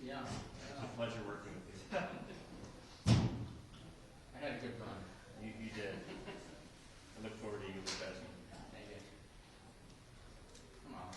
Yeah. It's a pleasure working with you. I had a good run. You did. I look forward to you professing. Thank you. Come on.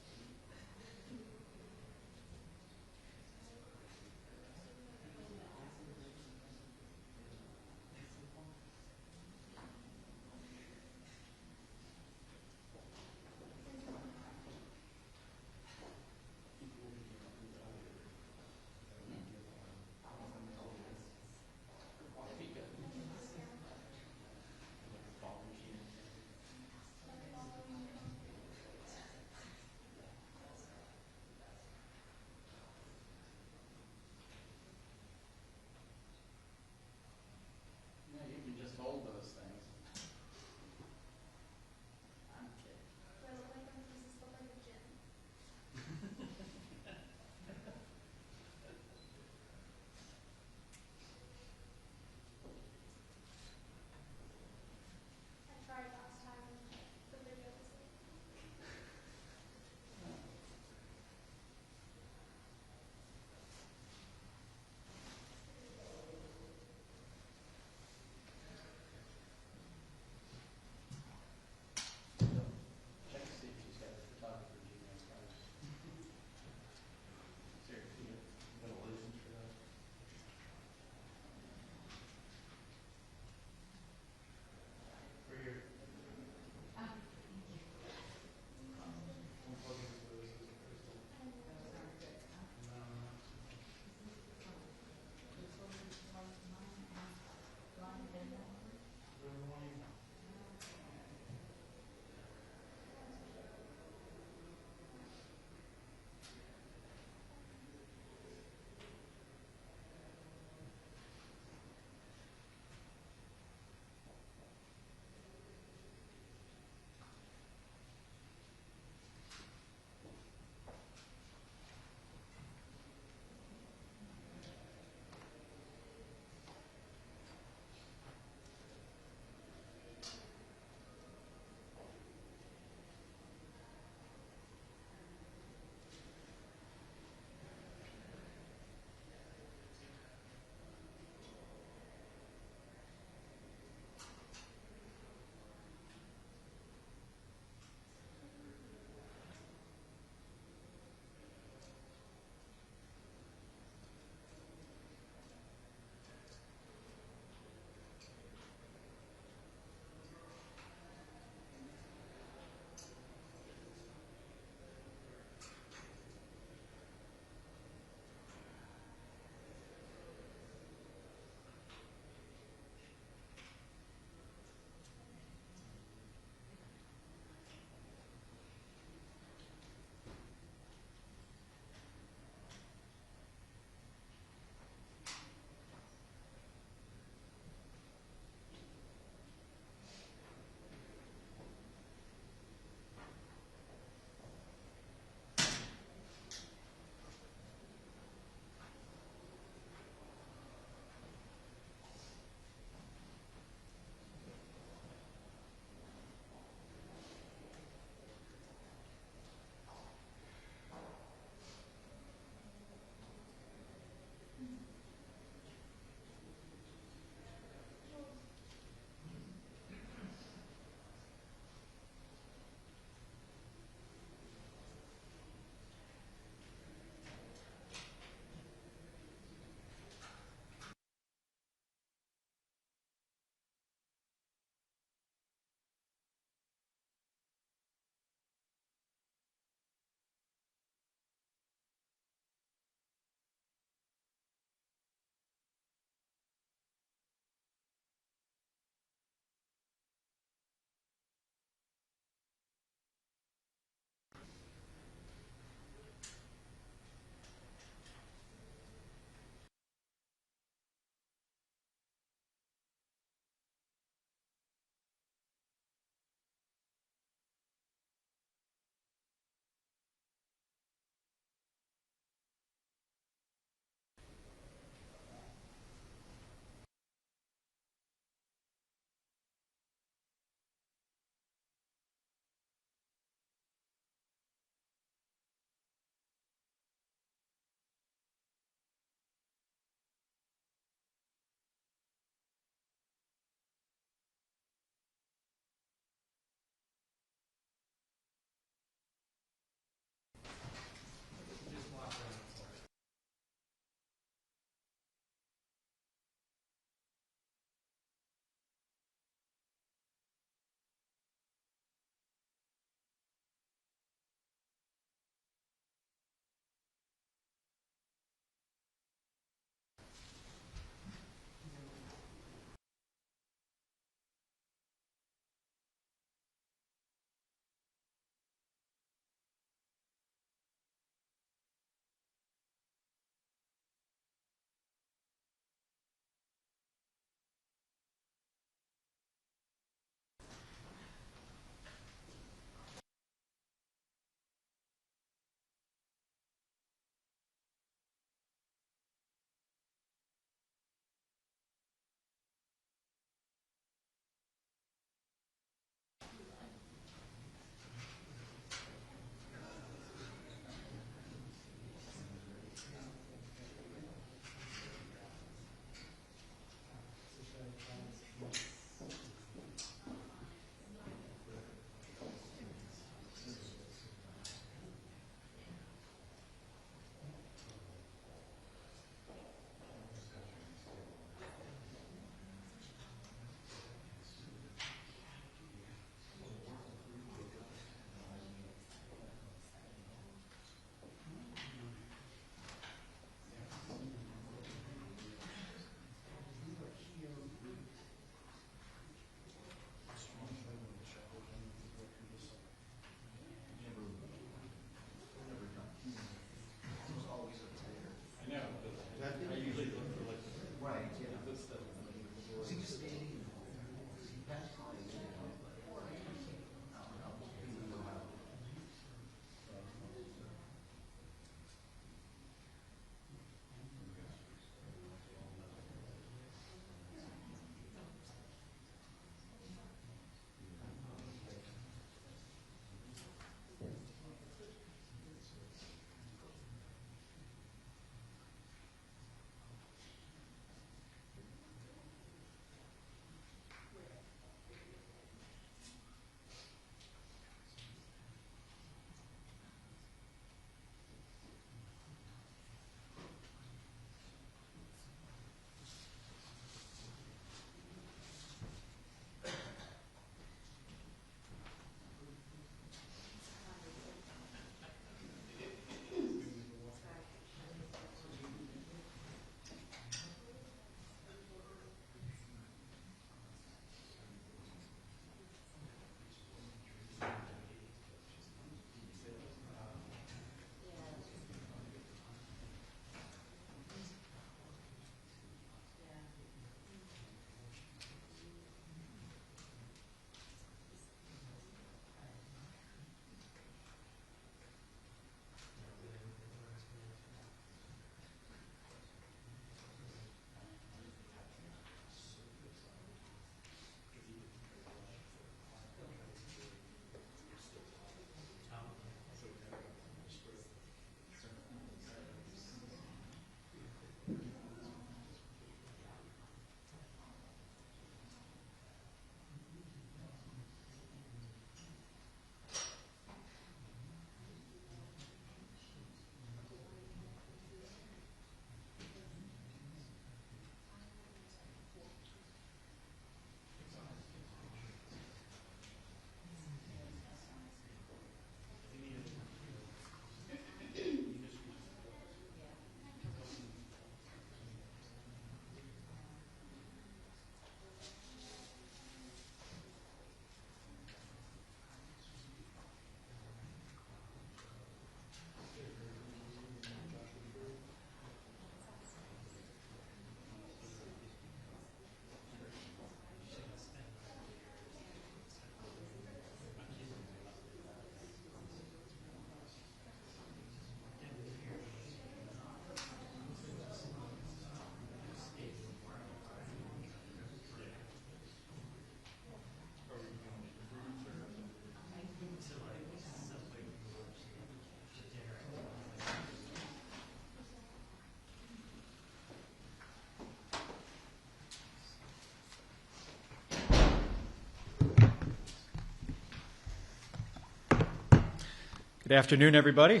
Good afternoon, everybody.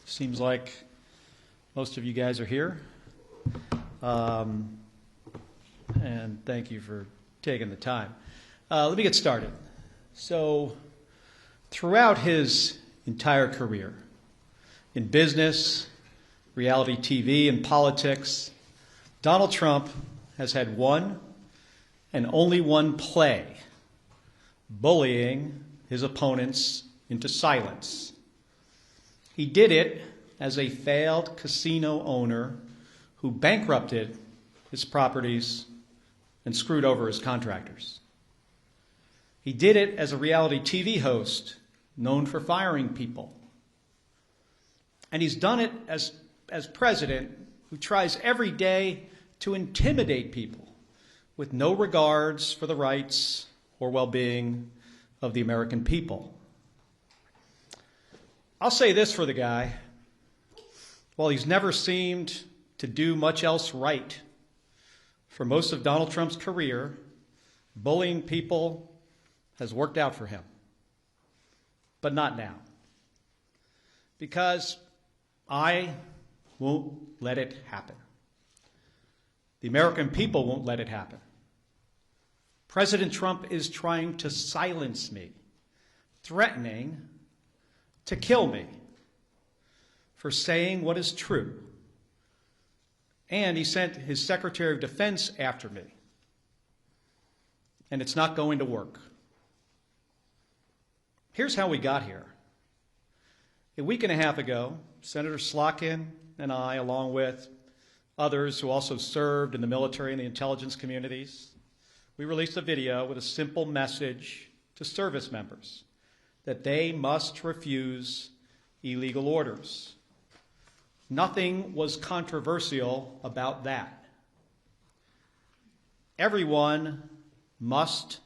Seems like most of you guys are here. And thank you for taking the time. Let me get started. So, throughout his entire career, in business, reality TV, and politics, Donald Trump has had one and only one play: bullying his opponents into silence. He did it as a failed casino owner who bankrupted his properties and screwed over his contractors. He did it as a reality TV host known for firing people. And he's done it as president who tries every day to intimidate people with no regards for the rights or well-being of the American people. I'll say this for the guy: while he's never seemed to do much else right, for most of Donald Trump's career, bullying people has worked out for him. But not now. Because I won't let it happen. The American people won't let it happen. President Trump is trying to silence me, threatening to kill me for saying what is true. And he sent his Secretary of Defense after me. And it's not going to work. Here's how we got here. A week and a half ago, Senator Slotkin and I, along with others who also served in the military and the intelligence communities, we released a video with a simple message to service members that they must refuse illegal orders. Nothing was controversial about that. Everyone must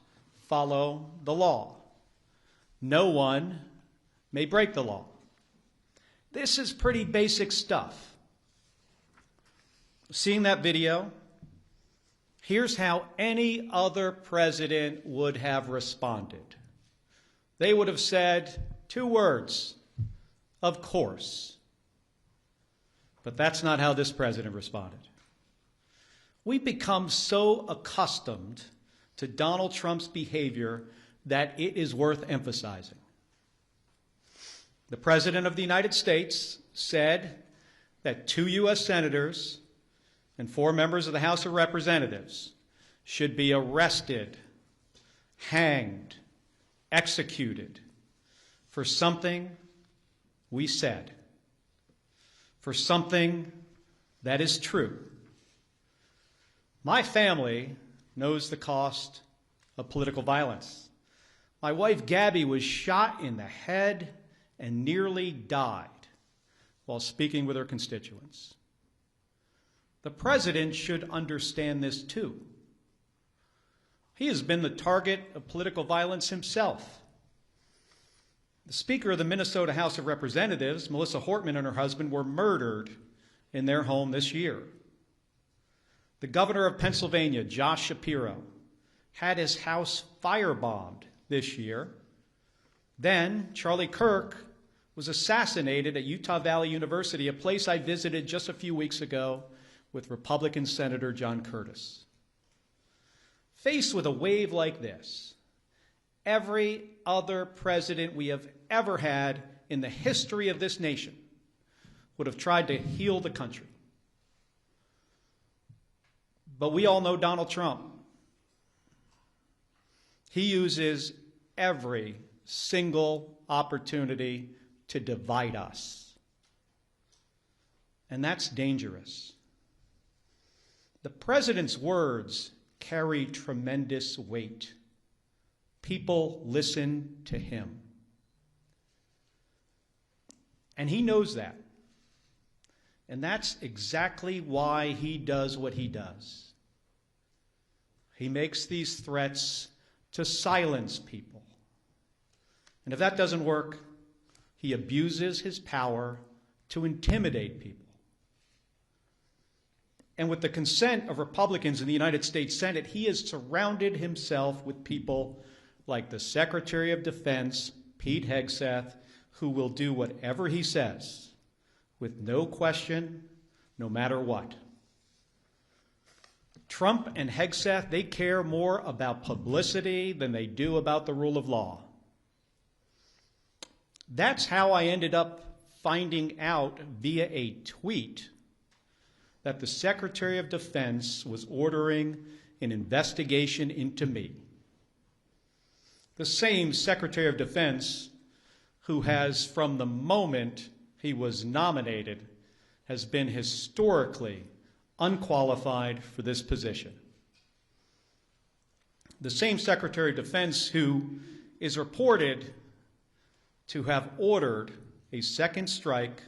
follow the law. No one may break the law. This is pretty basic stuff. Seeing that video, here's how any other president would have responded. They would have said 2 words: of course. But that's not how this president responded. We've become so accustomed to Donald Trump's behavior that it is worth emphasizing. The President of the United States said that 2 U.S. senators and 4 members of the House of Representatives should be arrested, hanged, executed for something we said, for something that is true. My family knows the cost of political violence. My wife, Gabby, was shot in the head and nearly died while speaking with her constituents. The president should understand this too. He has been the target of political violence himself. The Speaker of the Minnesota House of Representatives, Melissa Hortman, and her husband were murdered in their home this year. The Governor of Pennsylvania, Josh Shapiro, had his house firebombed this year. Then Charlie Kirk was assassinated at Utah Valley University, a place I visited just a few weeks ago with Republican Senator John Curtis. Faced with a wave like this, every other president we have ever had in the history of this nation would have tried to heal the country. But we all know Donald Trump. He uses every single opportunity to divide us. And that's dangerous. The president's words carry tremendous weight. People listen to him. And he knows that. And that's exactly why he does what he does. He makes these threats to silence people. And if that doesn't work, he abuses his power to intimidate people. And with the consent of Republicans in the United States Senate, he has surrounded himself with people like the Secretary of Defense, Pete Hegseth, who will do whatever he says with no question, no matter what. Trump and Hegseth, they care more about publicity than they do about the rule of law. That's how I ended up finding out via a tweet that the Secretary of Defense was ordering an investigation into me. The same Secretary of Defense who has, from the moment he was nominated, has been historically unqualified for this position. The same Secretary of Defense who is reported to have ordered a second strike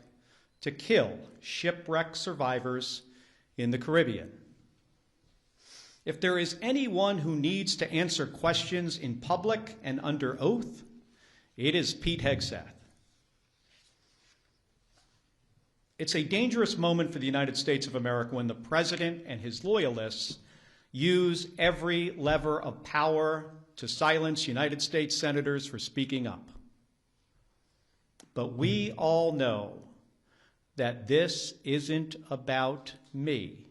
to kill shipwreck survivors in the Caribbean. If there is anyone who needs to answer questions in public and under oath, it is Pete Hegseth. It's a dangerous moment for the United States of America when the president and his loyalists use every lever of power to silence United States senators for speaking up. But we all know that this isn't about me,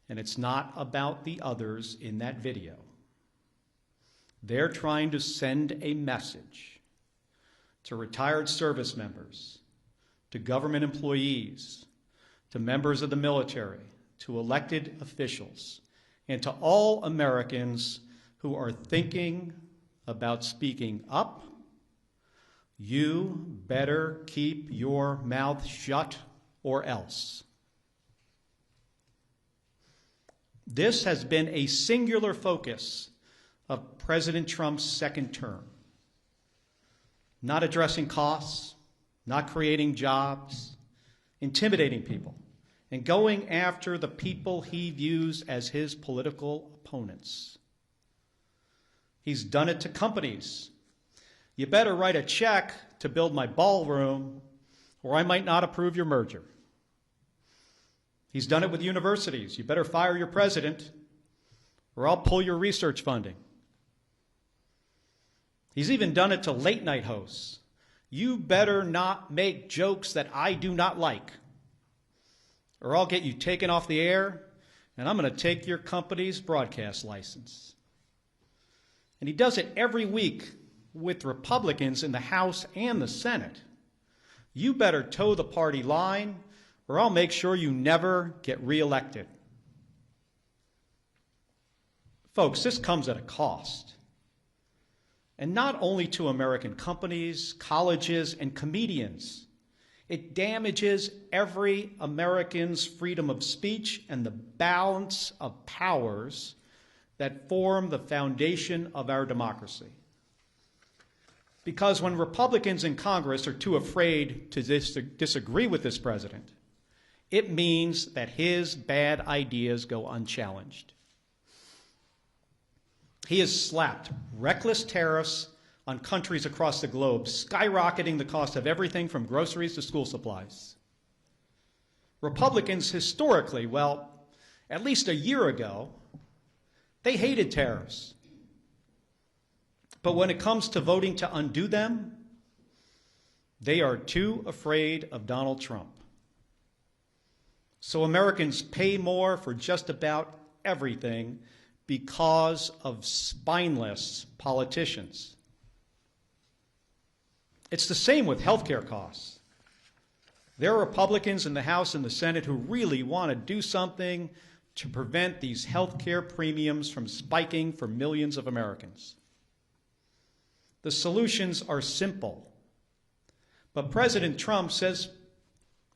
and it's not about the others in that video. They're trying to send a message to retired service members, to government employees, to members of the military, to elected officials, and to all Americans who are thinking about speaking up. You better keep your mouth shut or else. This has been a singular focus of President Trump's second term. Not addressing costs, not creating jobs, intimidating people, and going after the people he views as his political opponents. He's done it to companies. You better write a check to build my ballroom, or I might not approve your merger. He's done it with universities. You better fire your president, or I'll pull your research funding. He's even done it to late-night hosts. You better not make jokes that I do not like, or I'll get you taken off the air, and I'm going to take your company's broadcast license. And he does it every week with Republicans in the House and the Senate. You better toe the party line, or I'll make sure you never get reelected. Folks, this comes at a cost. And not only to American companies, colleges, and comedians. It damages every American's freedom of speech and the balance of powers that form the foundation of our democracy. Because when Republicans in Congress are too afraid to disagree with this president, it means that his bad ideas go unchallenged. He has slapped reckless tariffs on countries across the globe, skyrocketing the cost of everything from groceries to school supplies. Republicans historically, well, at least a year ago, they hated tariffs. But when it comes to voting to undo them, they are too afraid of Donald Trump. So Americans pay more for just about everything because of spineless politicians. It's the same with health care costs. There are Republicans in the House and the Senate who really want to do something to prevent these health care premiums from spiking for millions of Americans. The solutions are simple, but President Trump says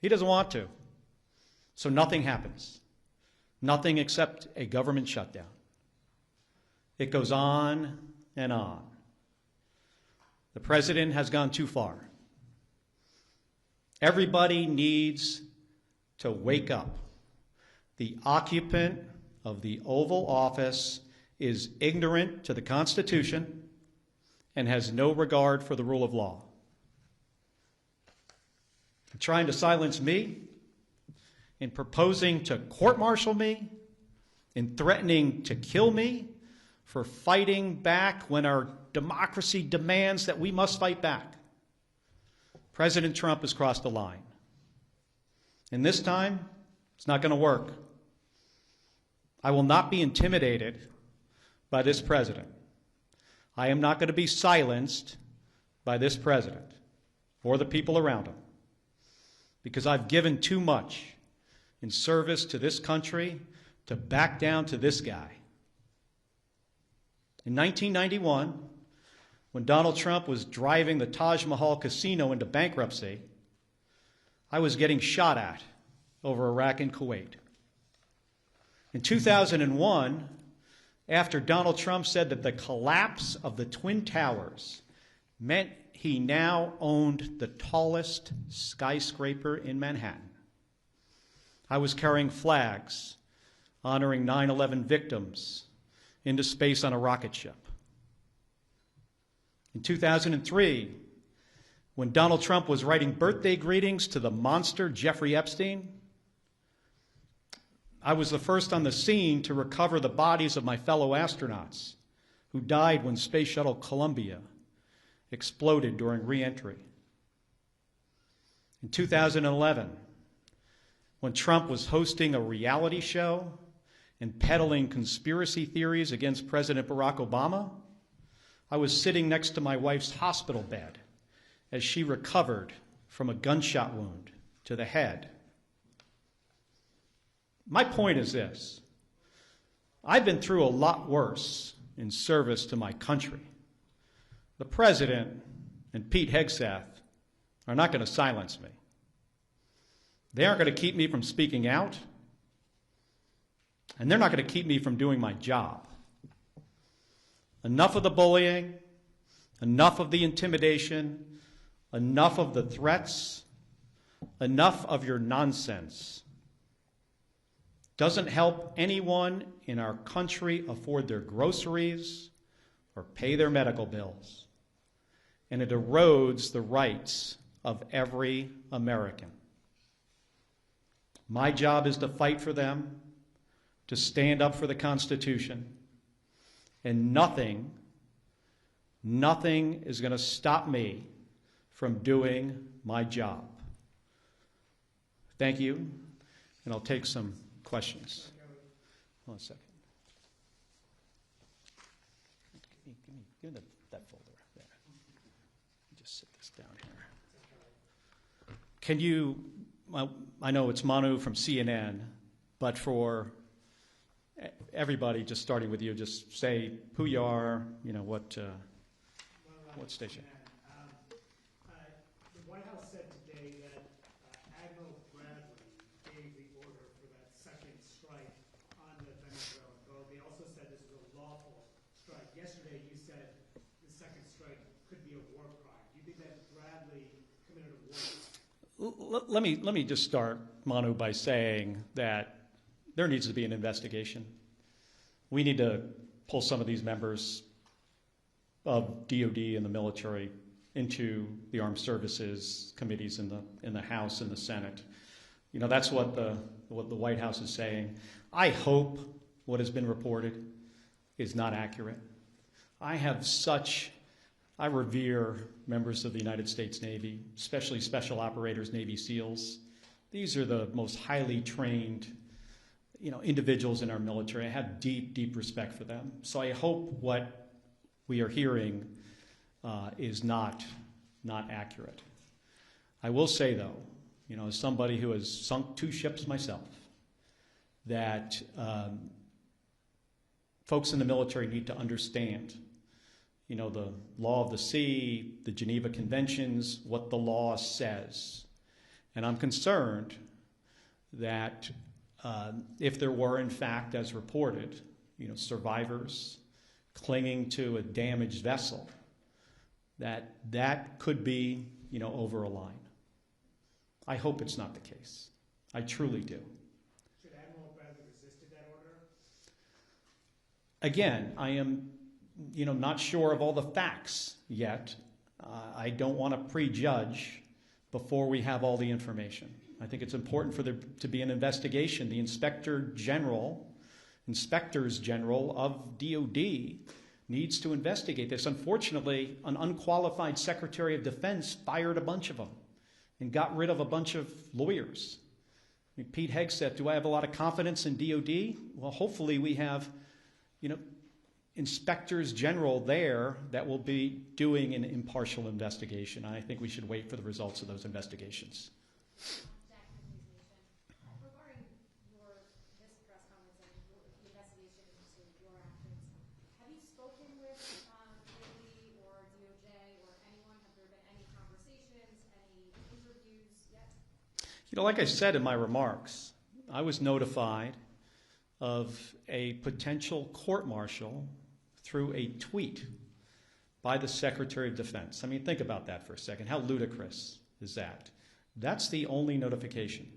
he doesn't want to, so nothing happens. Nothing except a government shutdown. It goes on and on. The president has gone too far. Everybody needs to wake up. The occupant of the Oval Office is ignorant to the Constitution and has no regard for the rule of law. In trying to silence me, in proposing to court-martial me, in threatening to kill me, for fighting back when our democracy demands that we must fight back. President Trump has crossed the line. And this time, it's not going to work. I will not be intimidated by this president. I am not going to be silenced by this president or the people around him, because I've given too much in service to this country to back down to this guy. In 1991, when Donald Trump was driving the Taj Mahal casino into bankruptcy, I was getting shot at over Iraq and Kuwait. In 2001, after Donald Trump said that the collapse of the Twin Towers meant he now owned the tallest skyscraper in Manhattan, I was carrying flags honoring 9/11 victims into space on a rocket ship. In 2003, when Donald Trump was writing birthday greetings to the monster Jeffrey Epstein, I was the first on the scene to recover the bodies of my fellow astronauts who died when Space Shuttle Columbia exploded during re-entry. In 2011, when Trump was hosting a reality show and peddling conspiracy theories against President Barack Obama, I was sitting next to my wife's hospital bed as she recovered from a gunshot wound to the head. My point is this: I've been through a lot worse in service to my country. The President and Pete Hegseth are not going to silence me. They aren't going to keep me from speaking out, and they're not going to keep me from doing my job. Enough of the bullying, enough of the intimidation, enough of the threats, enough of your nonsense. Doesn't help anyone in our country afford their groceries or pay their medical bills. And it erodes the rights of every American. My job is to fight for them, to stand up for the Constitution, and nothing is going to stop me from doing my job. Thank you, and I'll take some questions. Hold on a second. Give me that folder there. Just sit this down here. Can you, well, I know it's Manu from CNN, but for everybody, just starting with you, just say who you are, what station. The White House said today that Admiral Bradley gave the order for that second strike on the Venezuelan boat. They also said this was a lawful strike. Yesterday you said the second strike could be a war crime. Do you think that Bradley committed a war crime? Let me just start, Manu, by saying that there needs to be an investigation. We need to pull some of these members of DOD and the military into the armed services committees in the House and the Senate. That's what the White House is saying. I hope what has been reported is not accurate. I revere members of the United States Navy, especially special operators, Navy SEALs. These are the most highly trained, individuals in our military. I have deep, deep respect for them. So I hope what we are hearing is not accurate. I will say, though, as somebody who has sunk 2 ships myself, that folks in the military need to understand, the law of the sea, the Geneva Conventions, what the law says. And I'm concerned that if there were, in fact, as reported, survivors clinging to a damaged vessel, that could be, over a line. I hope it's not the case. I truly do. Should Admiral Bradley resisted that order? Again, I am, not sure of all the facts yet. I don't want to prejudge before we have all the information. I think it's important for there to be an investigation. The Inspectors General of DOD needs to investigate this. Unfortunately, an unqualified Secretary of Defense fired a bunch of them. and got rid of a bunch of lawyers. I mean, Pete Hegseth, do I have a lot of confidence in DOD? Well, hopefully we have, inspectors general there that will be doing an impartial investigation. I think we should wait for the results of those investigations. Regarding this press conference and the investigation into your actions, have you spoken with DOD or DOJ or anyone? Have there been any conversations, any interviews yet? Like I said in my remarks, I was notified of a potential court-martial through a tweet by the Secretary of Defense. I mean, think about that for a second. How ludicrous is that? That's the only notification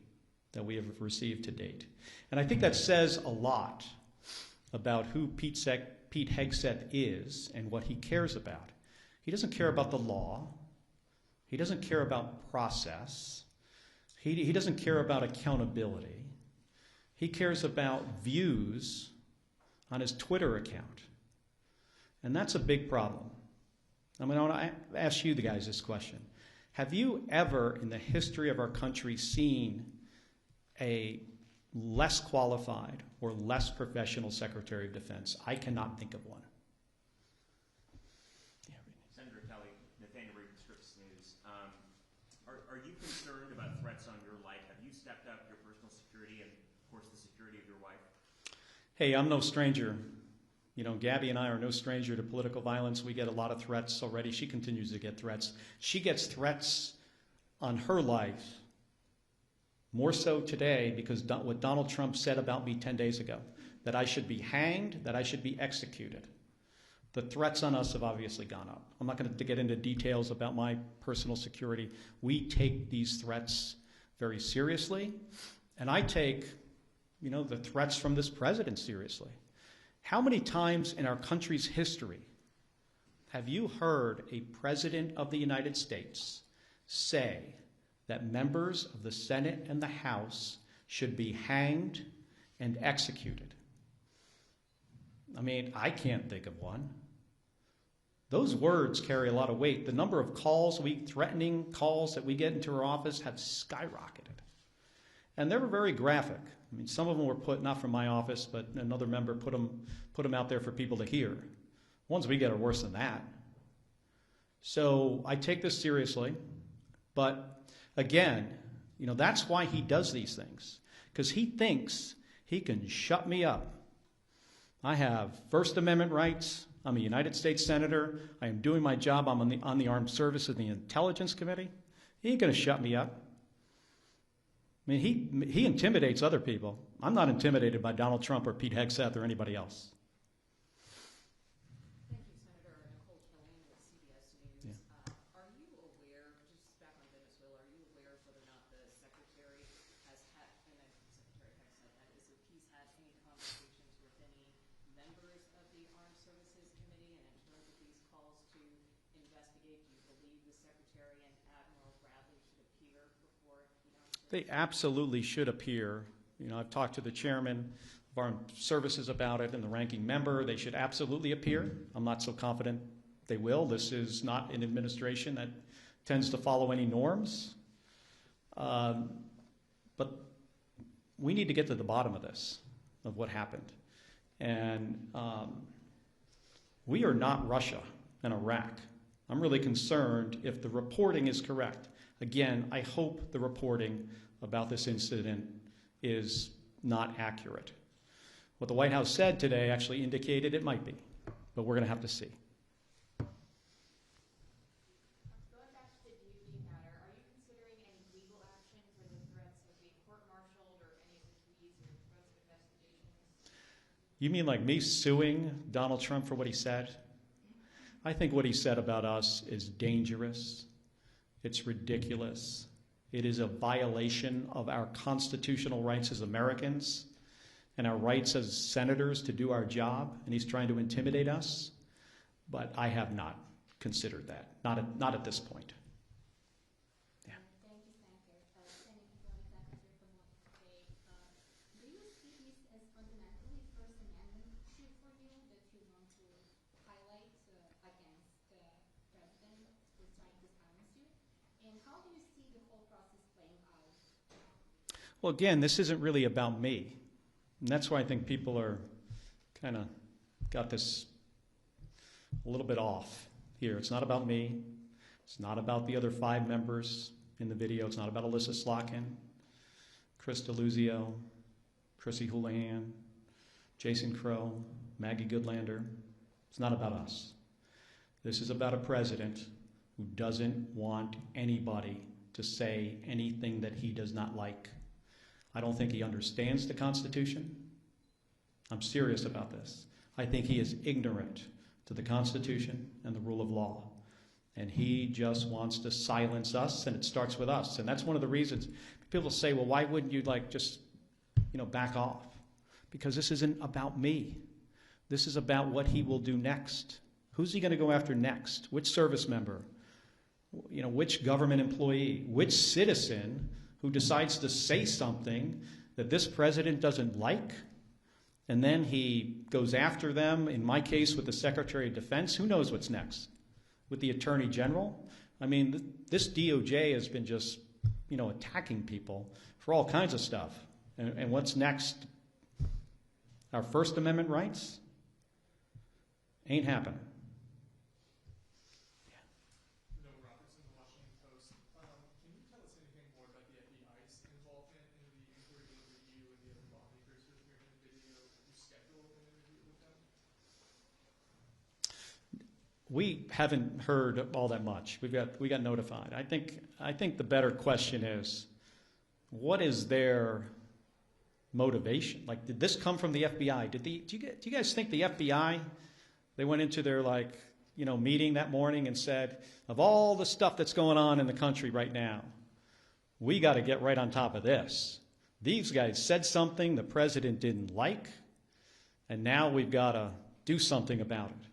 that we have received to date. And I think that says a lot about who Pete Hegseth is and what he cares about. He doesn't care about the law. He doesn't care about process. He doesn't care about accountability. He cares about views on his Twitter account. And that's a big problem. I want to ask you guys this question. Have you ever in the history of our country seen a less qualified or less professional Secretary of Defense? I cannot think of one. Senator Kelly, Nathaniel Reed, Scripps News. Are you concerned about threats on your life? Have you stepped up your personal security and, of course, the security of your wife? Hey, I'm no stranger. Gabby and I are no stranger to political violence. We get a lot of threats already. She continues to get threats. She gets threats on her life more so today because what Donald Trump said about me 10 days ago, that I should be hanged, that I should be executed. The threats on us have obviously gone up. I'm not going to get into details about my personal security. We take these threats very seriously, and I take, the threats from this president seriously. How many times in our country's history have you heard a president of the United States say that members of the Senate and the House should be hanged and executed? I mean, I can't think of one. Those words carry a lot of weight. The number of threatening calls that we get into our office have skyrocketed. And they were very graphic. I mean, some of them were put, not from my office, but another member put them out there for people to hear. Ones we get are worse than that. So I take this seriously. But again, that's why he does these things. Because he thinks he can shut me up. I have First Amendment rights. I'm a United States Senator. I am doing my job. I'm on the Armed Services and the Intelligence Committee. He ain't going to shut me up. I mean, he intimidates other people. I'm not intimidated by Donald Trump or Pete Hegseth or anybody else. Thank you, Senator Nicole Killian with CBS News. Yeah. Are you aware, just back on Venezuela, are you aware of whether or not the Secretary has had, and Secretary Hegseth, that is, if he's had any conversations with any members of the Armed Services Committee, and in terms of these calls to investigate, do you believe the Secretary and Admiral Bradley should appear before the Armed Services? They absolutely should appear. I've talked to the chairman of Armed Services about it and the ranking member. They should absolutely appear. I'm not so confident they will. This is not an administration that tends to follow any norms. But we need to get to the bottom of this, of what happened. And we are not Russia and Iraq. I'm really concerned if the reporting is correct. Again, I hope the reporting about this incident is not accurate. What the White House said today actually indicated it might be, but we're going to have to see. Going back to the DOD matter, are you considering any legal action for the threats of being court-martialed or any of the tweets or threats of investigations? You mean like me suing Donald Trump for what he said? I think what he said about us is dangerous. It's ridiculous. It is a violation of our constitutional rights as Americans and our rights as senators to do our job, and he's trying to intimidate us. But I have not considered that, not at this point. Yeah. Thank you, Senator. Senator from today. Do you see this as fundamentally First Amendment issue for you that you want to highlight against the president who's trying to silence you? And how do you see the whole process Well, again, this isn't really about me. And that's why I think people are kind of got this a little bit off here. It's not about me. It's not about the other 5 members in the video. It's not about Alyssa Slotkin, Chris DeLuzio, Chrissy Houlihan, Jason Crow, Maggie Goodlander. It's not about us. This is about a president who doesn't want anybody to say anything that he does not like. I don't think he understands the Constitution. I'm serious about this. I think he is ignorant to the Constitution and the rule of law. And he just wants to silence us, and it starts with us. And that's one of the reasons people say, well, why wouldn't you just back off? Because this isn't about me. This is about what he will do next. Who's he going to go after next? Which service member? Which government employee? Which citizen who decides to say something that this president doesn't like? And then he goes after them, in my case with the Secretary of Defense. Who knows what's next? With the Attorney General? I mean, this DOJ has been just, attacking people for all kinds of stuff. And what's next? Our First Amendment rights? Ain't happening. Noah Robertson, The Washington Post. Can you tell us anything more about the FBI's involvement in the inquiry into you and the other lawmakers who appeared in the video? Have you scheduled an interview with them? We haven't heard all that much. We got notified. I think the better question is, what is their motivation? Did this come from the FBI? Do you guys think the FBI? They went into their meeting that morning and said, of all the stuff that's going on in the country right now, we got to get right on top of this. These guys said something the president didn't like, and now we've got to do something about it.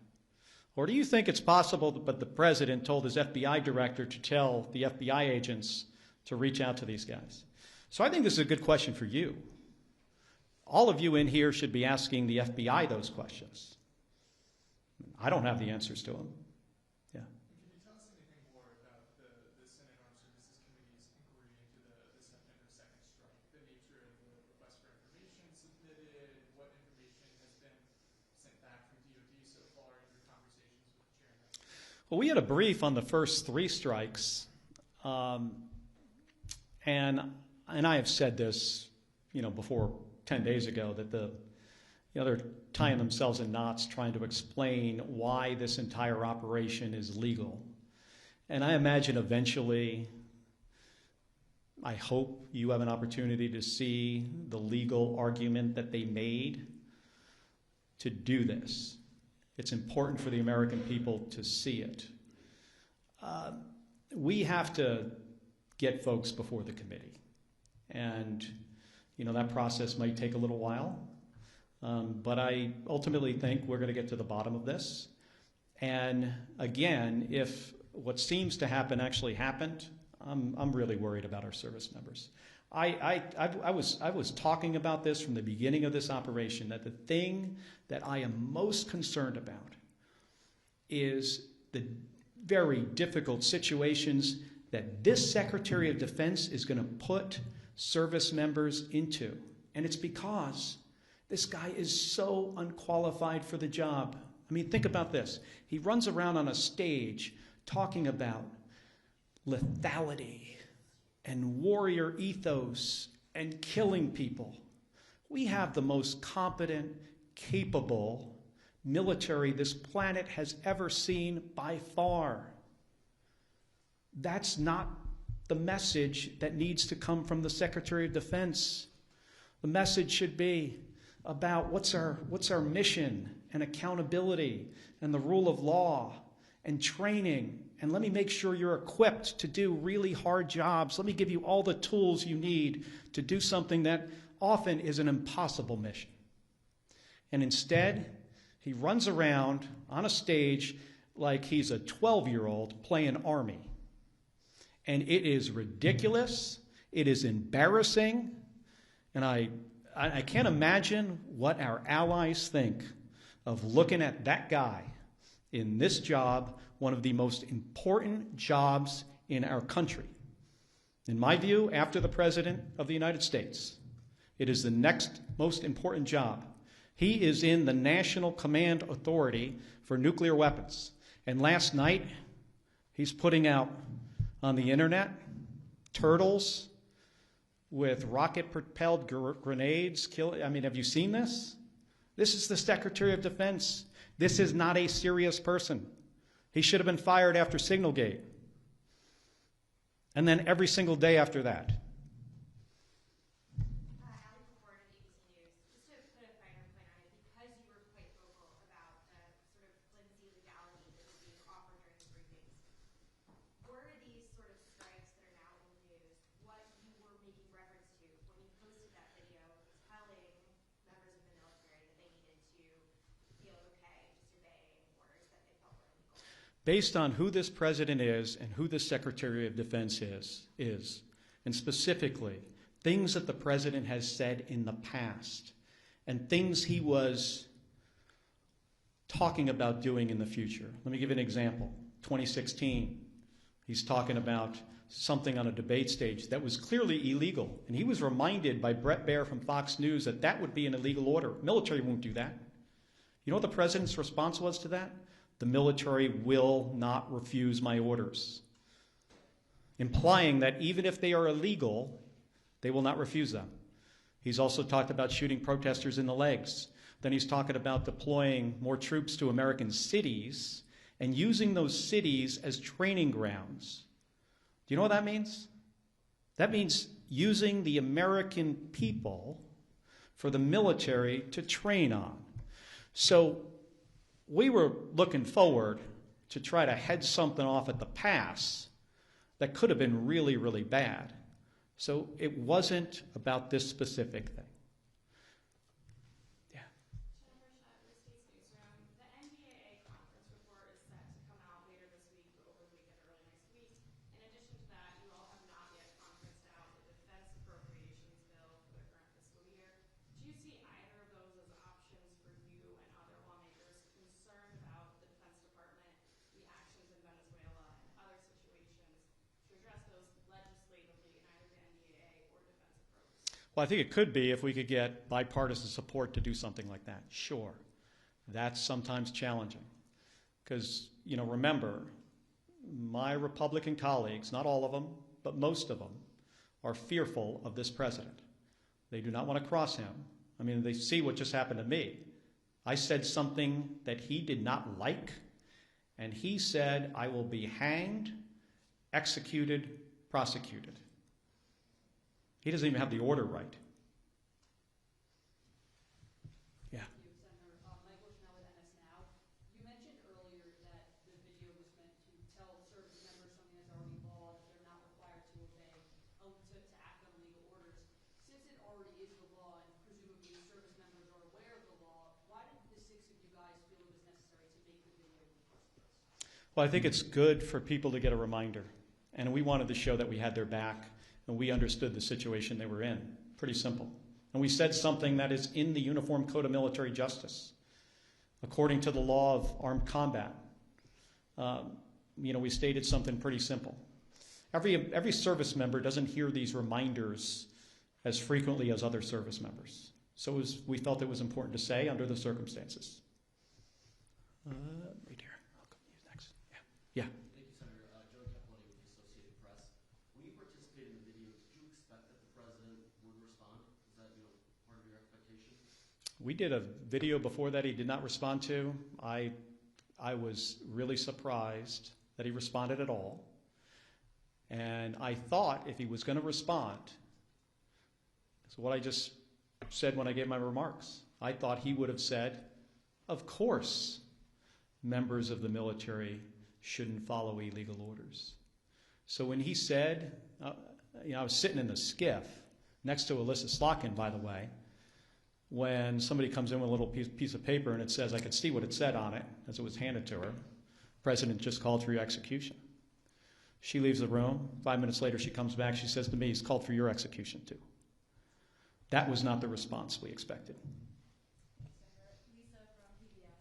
Or do you think it's possible that the president told his FBI director to tell the FBI agents to reach out to these guys? So I think this is a good question for you. All of you in here should be asking the FBI those questions. I don't have the answers to them. Yeah. Can you tell us anything more about the Senate Armed Services Committee's inquiry into the September 2nd strike, the nature of the request for information submitted, what information has been sent back from DOD so far in your conversations with the chairman? Well, we had a brief on the first 3 strikes, and I have said this, before 10 days ago, that they're tying themselves in knots trying to explain why this entire operation is legal. And I imagine eventually, I hope you have an opportunity to see the legal argument that they made to do this. It's important for the American people to see it. We have to get folks before the committee. And, that process might take a little while. But I ultimately think we're going to get to the bottom of this. And again, if what seems to happen actually happened, I'm really worried about our service members. I was talking about this from the beginning of this operation, that the thing that I am most concerned about is the very difficult situations that this Secretary of Defense is going to put service members into. And it's because this guy is so unqualified for the job. I mean, think about this. He runs around on a stage talking about lethality and warrior ethos and killing people. We have the most competent, capable military this planet has ever seen by far. That's not the message that needs to come from the Secretary of Defense. The message should be about what's our mission and accountability and the rule of law and training. And let me make sure you're equipped to do really hard jobs. Let me give you all the tools you need to do something that often is an impossible mission. And instead, he runs around on a stage like he's a 12-year-old playing Army. And it is ridiculous. It is embarrassing. And I can't imagine what our allies think of looking at that guy in this job, one of the most important jobs in our country. In my view, after the President of the United States, it is the next most important job. He is in the National Command Authority for Nuclear Weapons. And last night, he's putting out on the internet turtles with rocket-propelled grenades. Have you seen this? This is the Secretary of Defense. This is not a serious person. He should have been fired after Signalgate. And then every single day after that. Based on who this president is and who the Secretary of Defense is, and specifically things that the president has said in the past and things he was talking about doing in the future. Let me give you an example. 2016, he's talking about something on a debate stage that was clearly illegal, and he was reminded by Brett Baer from Fox News that that would be an illegal order. Military won't do that. You know what the president's response was to that? The military will not refuse my orders, implying that even if they are illegal, they will not refuse them. He's also talked about shooting protesters in the legs. Then he's talking about deploying more troops to American cities and using those cities as training grounds. Do you know what that means? That means using the American people for the military to train on. So we were looking forward to try to head something off at the pass that could have been really, really bad. So it wasn't about this specific thing. Yeah. Jennifer Schott with State's Newsroom. The NDAA conference report is set to come out later this week, over the weekend, early next week. In addition to that, you all have not yet conferenced out the defense appropriations bill for the current fiscal year. Do you see either of those as options for you and other lawmakers concerned about the Defense Department, the actions in Venezuela, and other situations to address those legislatively in either the NDAA or defense appropriations? Well, I think it could be if we could get bipartisan support to do something like that. Sure. That's sometimes challenging. Because, remember, my Republican colleagues, not all of them, but most of them, are fearful of this president. They do not want to cross him. They see what just happened to me. I said something that he did not like, and he said, I will be hanged, executed, prosecuted. He doesn't even have the order right. Yeah. Senator Michael Schnell with MS Now. You mentioned earlier that the video was meant to tell service members something that's already law, that they're not required to obey, to act on legal orders. Since it already is the law, and presumably service members are aware of the law, why did the six of you guys feel it was necessary to make the video in the first place? Well, I think it's good for people to get a reminder. And we wanted to show that we had their back and we understood the situation they were in. Pretty simple. And we said something that is in the Uniform Code of Military Justice. According to the law of armed combat, we stated something pretty simple. Every service member doesn't hear these reminders as frequently as other service members. So we felt it was important to say under the circumstances. Right here. I'll come to you next. Yeah. Yeah. Thank you, Senator. Joe Cappelletti with the Associated Press. When you participated in the video, did you expect that the president would respond? Is that part of your expectation? We did a video before that he did not respond to. I was really surprised that he responded at all. And I thought if he was going to respond, so what I just said when I gave my remarks, I thought he would have said, of course, members of the military shouldn't follow illegal orders. So when he said, I was sitting in the skiff next to Alyssa Slotkin, by the way, when somebody comes in with a little piece of paper and it says, I could see what it said on it as it was handed to her, President just called for your execution. She leaves the room. 5 minutes later, she comes back. She says to me, he's called for your execution too. That was not the response we expected. Senator Lisa from PBS.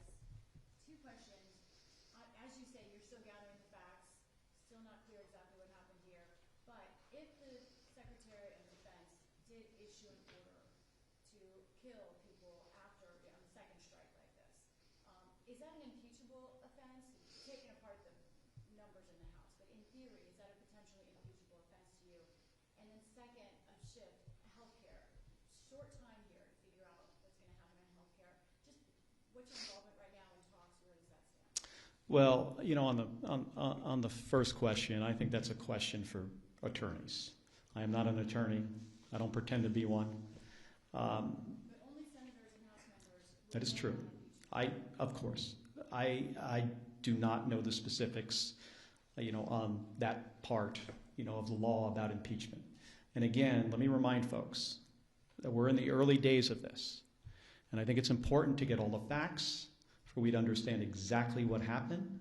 Two questions. As you say, you're still gathering the facts. Still not clear exactly what happened here. But if the Secretary of Defense did issue an order to kill people after on the second strike like this, is that an impeachable offense? Taking apart the numbers in the House, but in theory, is that a potentially impeachable offense to you? And then second, a shift, healthcare. Short time here to figure out what's going to happen in healthcare. Just what's your involvement right now in talks? Where does that stand? Well, on the first question, I think that's a question for attorneys. I am not an attorney. I don't pretend to be one. But only senators and House members. That is true. Of course, I do not know the specifics, on that part, of the law about impeachment. And again, let me remind folks that we're in the early days of this. And I think it's important to get all the facts for we to understand exactly what happened.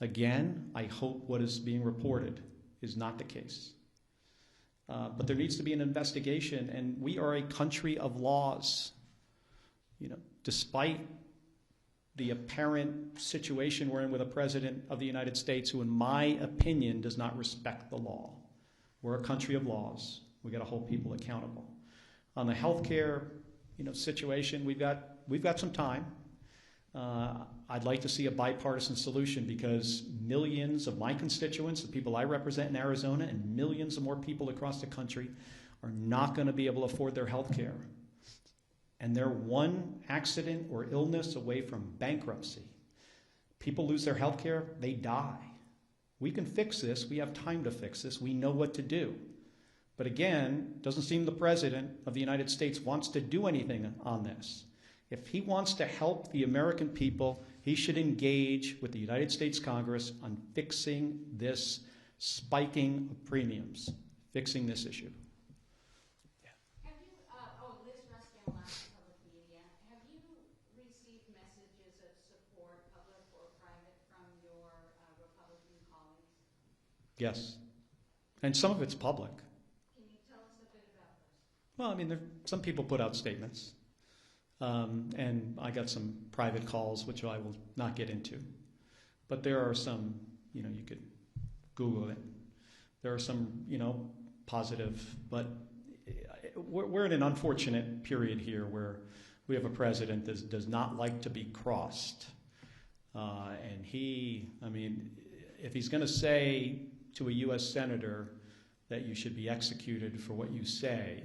Again, I hope what is being reported is not the case. But there needs to be an investigation, and we are a country of laws. Despite the apparent situation we're in with a president of the United States who, in my opinion, does not respect the law. We're a country of laws. We've got to hold people accountable. On the healthcare, situation, we've got some time. I'd like to see a bipartisan solution because millions of my constituents, the people I represent in Arizona, and millions of more people across the country are not going to be able to afford their health care. And they're one accident or illness away from bankruptcy. People lose their health care, they die. We can fix this. We have time to fix this. We know what to do. But again, it doesn't seem the President of the United States wants to do anything on this. If he wants to help the American people, he should engage with the United States Congress on fixing this spiking of premiums, fixing this issue. Have you, Liz Ruskin, last public media, have you received messages of support, public or private, from your Republican colleagues? Yes. And some of it's public. Can you tell us a bit about this? Well, some people put out statements. And I got some private calls, which I will not get into. But there are some, you could Google it. There are some, positive. But we're in an unfortunate period here where we have a president that does not like to be crossed. And if he's going to say to a U.S. senator that you should be executed for what you say,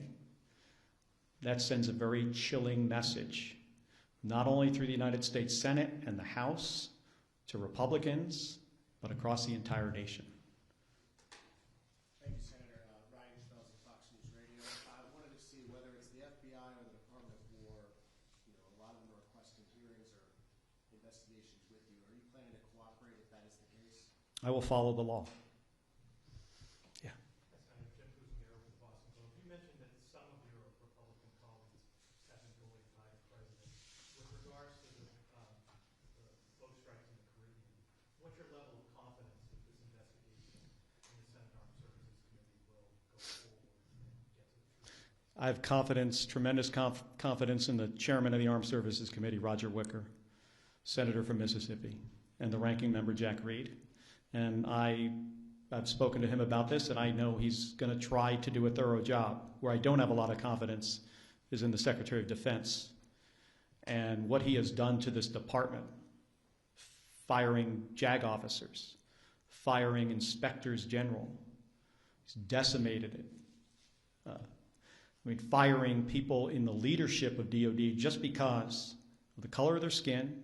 that sends a very chilling message, not only through the United States Senate and the House to Republicans, but across the entire nation. Thank you, Senator. Ryan Schmelz of Fox News Radio. I wanted to see whether it's the FBI or the Department of War, a lot of them are requesting hearings or investigations with you. Are you planning to cooperate if that is the case? I will follow the law. I have confidence, tremendous confidence in the chairman of the Armed Services Committee, Roger Wicker, senator from Mississippi, and the ranking member, Jack Reed. And I've spoken to him about this, and I know he's going to try to do a thorough job. Where I don't have a lot of confidence is in the Secretary of Defense and what he has done to this department, firing JAG officers, firing inspectors general. He's decimated it. Firing people in the leadership of DOD just because of the color of their skin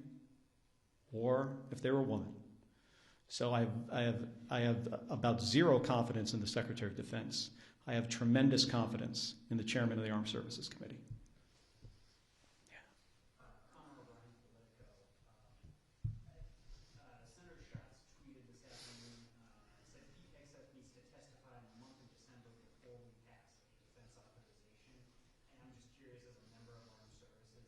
or if they were a woman. So I have about zero confidence in the Secretary of Defense. I have tremendous confidence in the chairman of the Armed Services Committee. Senator Schatz tweeted this afternoon, said Pete Hegseth needs to testify in the month of December before we pass a defense authorization. And I'm just curious, as a member of Armed Services,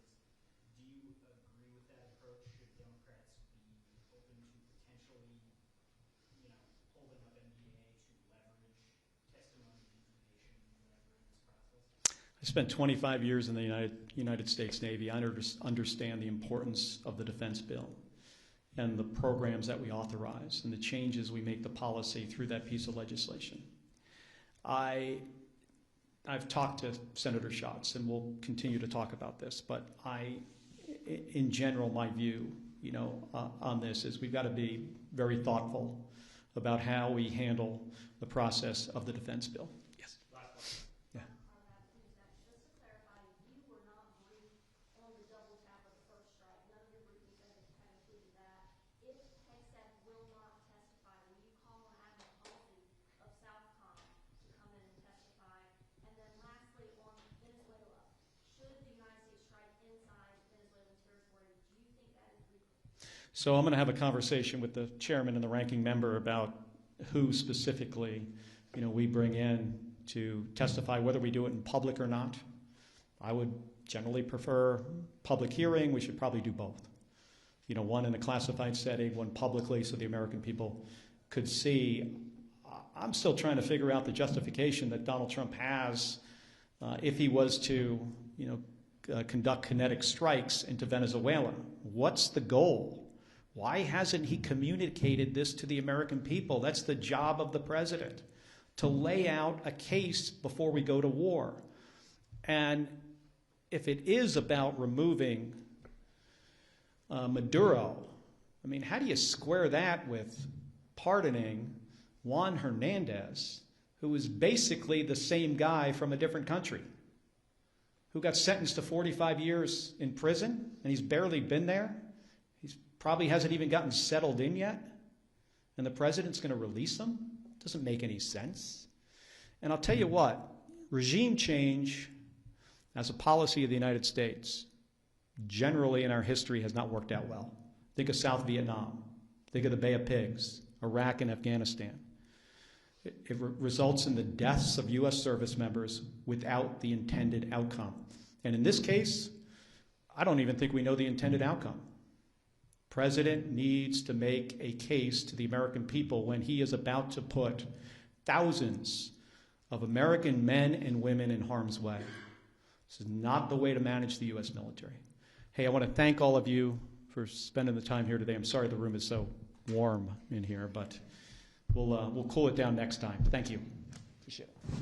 do you agree with that approach? Should Democrats be open to potentially, holding up NDA to leverage testimony, information, whatever in this process? I spent 25 years in the United States Navy. I understand the importance of the defense bill and the programs that we authorize and the changes we make to policy through that piece of legislation. I've talked to Senator Schatz, and we'll continue to talk about this, but in general, my view, on this is we've got to be very thoughtful about how we handle the process of the defense bill. Yes. Yeah. Just to clarify, you were not briefed on the double tap of the first strike. None of your briefings had included that. If Hegseth will not testify, will you call on Admiral Halsey of Southcom to come in and testify? And then lastly, on Venezuela, should the United States strike inside Venezuelan territory, do you think that is legal? So I'm going to have a conversation with the chairman and the ranking member about who specifically, we bring in to testify, whether we do it in public or not. I would generally prefer public hearing. We should probably do both. One in a classified setting, one publicly, so the American people could see. I'm still trying to figure out the justification that Donald Trump has if he was to, conduct kinetic strikes into Venezuela. What's the goal? Why hasn't he communicated this to the American people? That's the job of the president, to lay out a case before we go to war. And if it is about removing Maduro, how do you square that with pardoning Juan Hernandez, who is basically the same guy from a different country, who got sentenced to 45 years in prison, and he's barely been there? Probably hasn't even gotten settled in yet, and the president's going to release him? Doesn't make any sense. And I'll tell you what, regime change as a policy of the United States generally in our history has not worked out well. Think of South Vietnam. Think of the Bay of Pigs, Iraq and Afghanistan. It results in the deaths of U.S. service members without the intended outcome. And in this case, I don't even think we know the intended outcome. President needs to make a case to the American people when he is about to put thousands of American men and women in harm's way. This is not the way to manage the U.S. military. Hey, I want to thank all of you for spending the time here today. I'm sorry the room is so warm in here, but we'll cool it down next time. Thank you. Appreciate it.